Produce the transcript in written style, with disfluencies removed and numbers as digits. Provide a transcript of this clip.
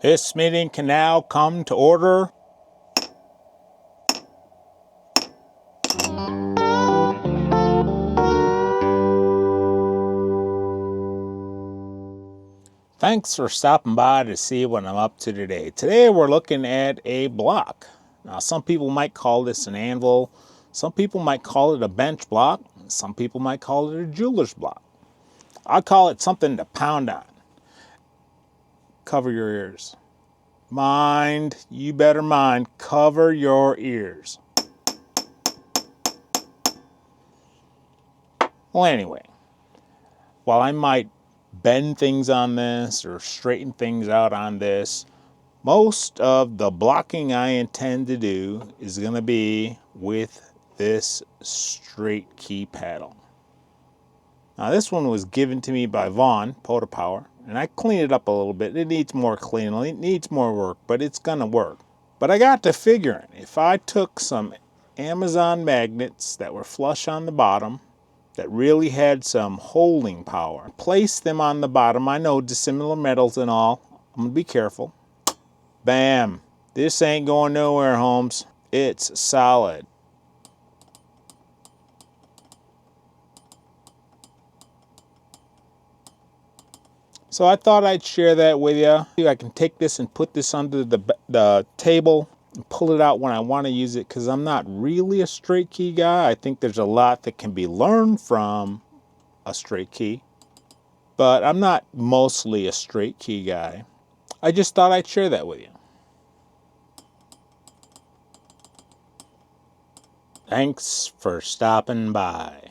This meeting can now come to order. Thanks for stopping by to see what I'm up to today. Today we're looking at a block. Now some people might call this an anvil, some people might call it a bench block, some people might call it a jeweler's block. I call it something to pound on. Cover your ears. Mind, you better mind, cover your ears. Well, anyway, while I might bend things on this or straighten things out on this, most of the blocking I intend to do is going to be with this straight key paddle. Now this one was given to me by Vaughn, POTA Power, and I cleaned it up a little bit. It needs more cleaning, it needs more work, but it's going to work. But I got to figuring, if I took some Amazon magnets that were flush on the bottom, that really had some holding power, place them on the bottom, I know dissimilar metals and all, I'm going to be careful. Bam! This ain't going nowhere, Holmes. It's solid. So I thought I'd share that with you. I can take this and put this under the table and pull it out when I want to use it, because I'm not really a straight key guy. I think there's a lot that can be learned from a straight key, but I'm not mostly a straight key guy. I just thought I'd share that with you. Thanks for stopping by.